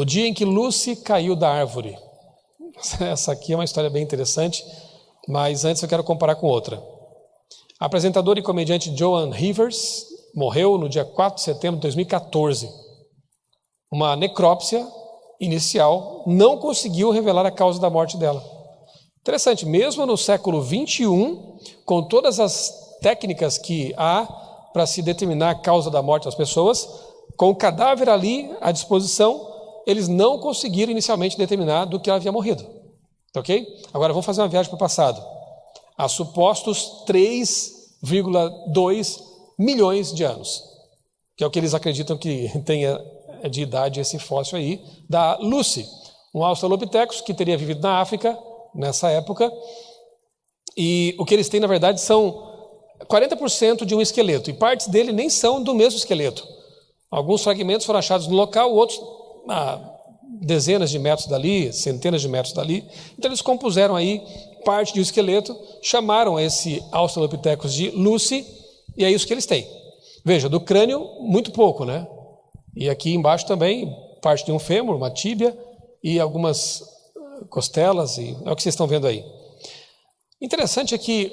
O dia em que Lucy caiu da árvore. Essa aqui é uma história bem interessante, mas antes eu quero comparar com outra. A apresentadora e comediante Joan Rivers morreu no dia 4 de setembro de 2014. Uma necrópsia inicial não conseguiu revelar a causa da morte dela. Interessante, mesmo no século XXI, com todas as técnicas que há para se determinar a causa da morte das pessoas, com o cadáver ali à disposição, eles não conseguiram inicialmente determinar do que ela havia morrido. Ok? Agora vamos fazer uma viagem para o passado. Há supostos 3,2 milhões de anos, que é o que eles acreditam que tenha de idade esse fóssil aí, da Lucy, um Australopithecus que teria vivido na África nessa época, e o que eles têm na verdade são 40% de um esqueleto, e partes dele nem são do mesmo esqueleto. Alguns fragmentos foram achados no local, outros a dezenas de metros dali, centenas de metros dali. Então eles compuseram aí parte de um esqueleto, chamaram esse Australopithecus de Lucy, e é isso que eles têm. Veja, do crânio, muito pouco, né? E aqui embaixo também, parte de um fêmur, uma tíbia, e algumas costelas, e é o que vocês estão vendo aí. Interessante é que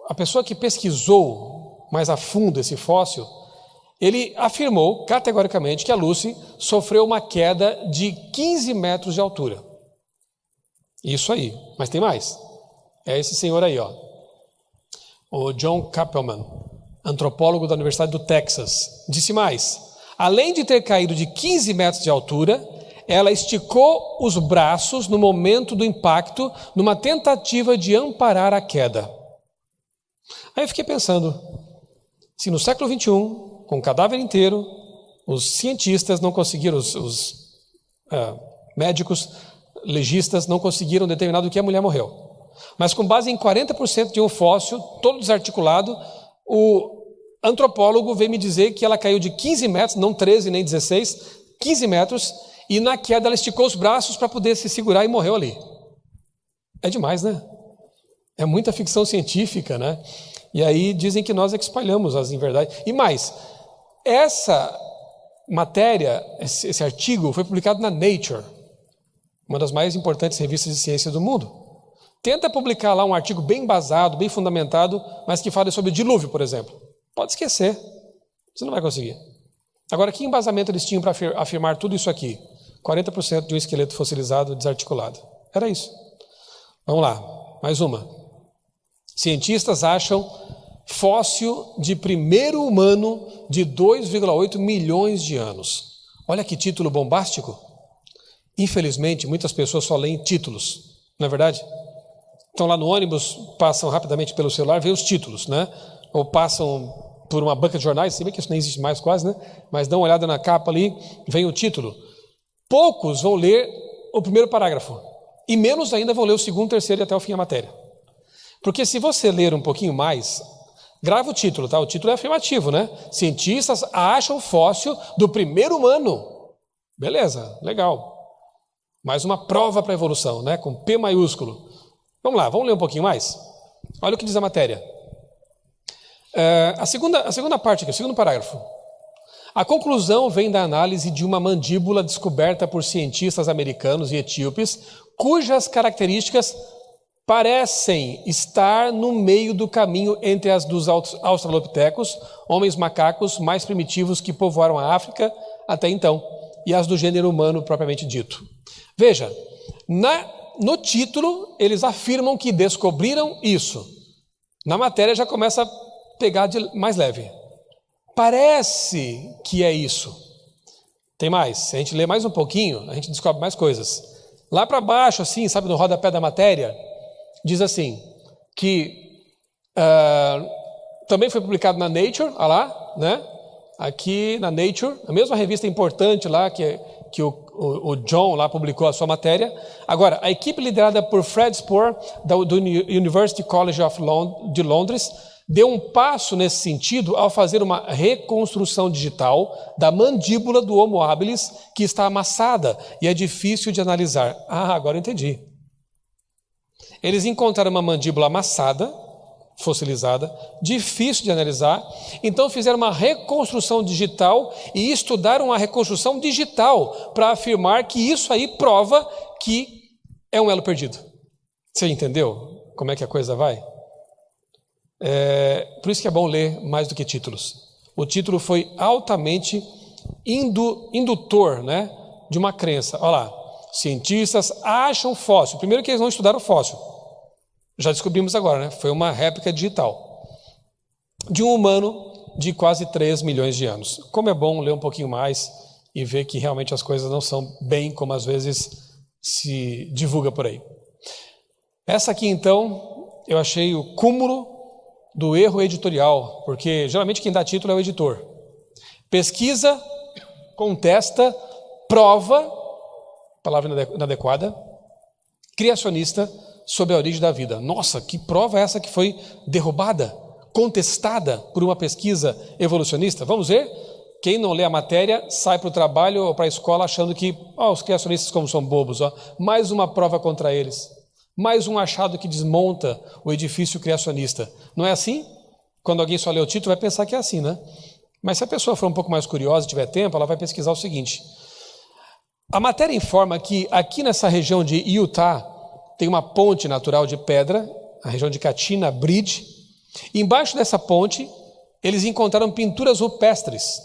a pessoa que pesquisou mais a fundo esse fóssil, ele afirmou categoricamente que a Lucy sofreu uma queda de 15 metros de altura. Isso aí, mas tem mais. É esse senhor aí, ó. O John Kappelman, antropólogo da Universidade do Texas, disse mais. Além de ter caído de 15 metros de altura, ela esticou os braços no momento do impacto, numa tentativa de amparar a queda. Aí eu fiquei pensando, se no século XXI, com o cadáver inteiro, os cientistas não conseguiram, os médicos, legistas não conseguiram determinar do que a mulher morreu. Mas com base em 40% de um fóssil, todo desarticulado, o antropólogo veio me dizer que ela caiu de 15 metros, não 13 nem 16, 15 metros, e na queda ela esticou os braços para poder se segurar e morreu ali. É demais, né? É muita ficção científica, né? E aí dizem que nós é que espalhamos as inverdades. E mais, essa matéria, esse artigo foi publicado na Nature, uma das mais importantes revistas de ciência do mundo. Tenta publicar lá um artigo bem embasado, bem fundamentado, mas que fala sobre o dilúvio, por exemplo. Pode esquecer, você não vai conseguir. Agora, que embasamento eles tinham para afirmar tudo isso aqui? 40% de um esqueleto fossilizado desarticulado. Era isso. Vamos lá, mais uma. Cientistas acham fóssil de primeiro humano de 2,8 milhões de anos. Olha que título bombástico. Infelizmente, muitas pessoas só leem títulos, não é verdade? Estão lá no ônibus, passam rapidamente pelo celular, veem os títulos, né? Ou passam por uma banca de jornais, se bem que isso nem existe mais quase, né? Mas dão uma olhada na capa ali, vem o título. Poucos vão ler o primeiro parágrafo, e menos ainda vão ler o segundo, terceiro e até o fim da matéria. Porque se você ler um pouquinho mais, grava o título, tá? O título é afirmativo, né? Cientistas acham fóssil do primeiro humano. Beleza, legal. Mais uma prova para a evolução, né? Com P maiúsculo. Vamos lá, vamos ler um pouquinho mais? Olha o que diz a matéria. A segunda parte aqui, o segundo parágrafo. A conclusão vem da análise de uma mandíbula descoberta por cientistas americanos e etíopes, cujas características parecem estar no meio do caminho entre as dos Australopithecus, homens macacos mais primitivos que povoaram a África até então, e as do gênero humano propriamente dito. Veja, no título eles afirmam que descobriram isso. Na matéria já começa a pegar de mais leve. Parece que é isso. Tem mais. Se a gente lê mais um pouquinho, a gente descobre mais coisas. Lá para baixo, assim, sabe, no rodapé da matéria, diz assim, que também foi publicado na Nature, olha lá, né? Aqui na Nature, a mesma revista importante lá que o John lá publicou a sua matéria. Agora, a equipe liderada por Fred Spoor, do University College de Londres, deu um passo nesse sentido ao fazer uma reconstrução digital da mandíbula do Homo habilis, que está amassada e é difícil de analisar. Ah, agora eu entendi. Eles encontraram uma mandíbula amassada, fossilizada, difícil de analisar. Então fizeram uma reconstrução digital e estudaram a reconstrução digital para afirmar que isso aí prova que é um elo perdido. Você entendeu como é que a coisa vai? Por isso que é bom ler mais do que títulos. O título foi altamente indutor, né, de uma crença. Olha lá, cientistas acham fóssil. Primeiro que eles não estudaram fóssil. Já descobrimos agora, né? Foi uma réplica digital de um humano de quase 3 milhões de anos. Como é bom ler um pouquinho mais e ver que realmente as coisas não são bem como às vezes se divulga por aí. Essa aqui, então, eu achei o cúmulo do erro editorial, porque geralmente quem dá título é o editor. Pesquisa, contesta, prova, palavra inadequada, criacionista, sobre a origem da vida. Nossa, que prova é essa que foi derrubada, contestada por uma pesquisa evolucionista? Vamos ver? Quem não lê a matéria sai para o trabalho ou para a escola achando que os criacionistas como são bobos, mais uma prova contra eles, mais um achado que desmonta o edifício criacionista. Não é assim? Quando alguém só lê o título vai pensar que é assim, né? Mas se a pessoa for um pouco mais curiosa e tiver tempo, ela vai pesquisar o seguinte. A matéria informa que aqui nessa região de Utah tem uma ponte natural de pedra, a região de Katina Bridge. E embaixo dessa ponte, eles encontraram pinturas rupestres,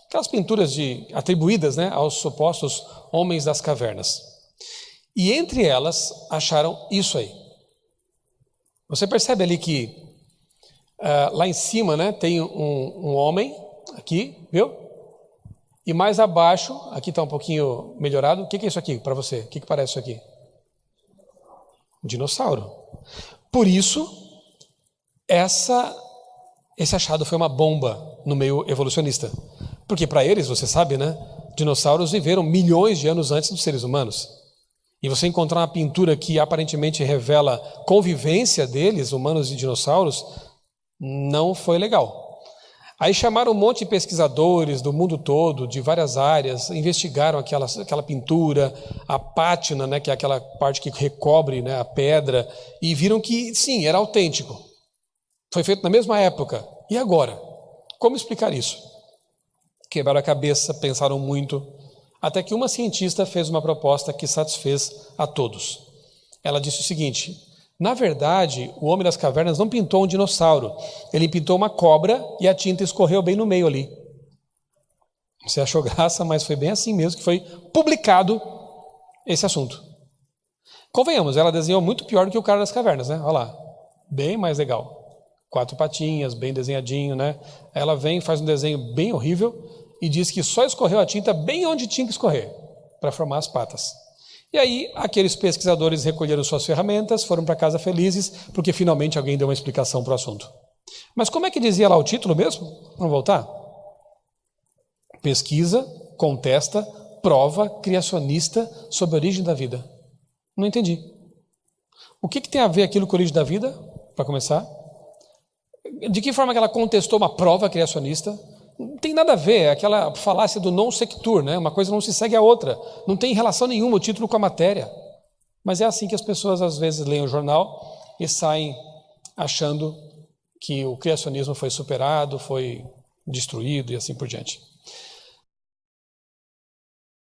aquelas pinturas atribuídas, né, aos supostos homens das cavernas. E entre elas, acharam isso aí. Você percebe ali que lá em cima, né, tem um homem, aqui, viu? E mais abaixo, aqui está um pouquinho melhorado. O que é isso aqui para você? O que parece isso aqui? Um dinossauro. Por isso, esse achado foi uma bomba no meio evolucionista. Porque para eles, você sabe, né? Dinossauros viveram milhões de anos antes dos seres humanos. E você encontrar uma pintura que aparentemente revela convivência deles, humanos e dinossauros, não foi legal. Aí chamaram um monte de pesquisadores do mundo todo, de várias áreas, investigaram aquela pintura, a pátina, né, que é aquela parte que recobre, né, a pedra, e viram que, sim, era autêntico. Foi feito na mesma época. E agora? Como explicar isso? Quebraram a cabeça, pensaram muito, até que uma cientista fez uma proposta que satisfez a todos. Ela disse o seguinte: na verdade, o homem das cavernas não pintou um dinossauro, ele pintou uma cobra e a tinta escorreu bem no meio ali. Você achou graça, mas foi bem assim mesmo que foi publicado esse assunto. Convenhamos, ela desenhou muito pior do que o cara das cavernas, né? Olha lá, bem mais legal. 4 patinhas, bem desenhadinho, né? Ela vem, faz um desenho bem horrível e diz que só escorreu a tinta bem onde tinha que escorrer, para formar as patas. E aí, aqueles pesquisadores recolheram suas ferramentas, foram para casa felizes, porque finalmente alguém deu uma explicação para o assunto. Mas como é que dizia lá o título mesmo? Vamos voltar? Pesquisa, contesta, prova, criacionista sobre a origem da vida. Não entendi. O que tem a ver aquilo com a origem da vida, para começar? De que forma que ela contestou uma prova criacionista? Não tem nada a ver, é aquela falácia do non sequitur, né? Uma coisa não se segue à outra, não tem relação nenhuma o título com a matéria. Mas é assim que as pessoas às vezes leem o jornal e saem achando que o criacionismo foi superado, foi destruído e assim por diante.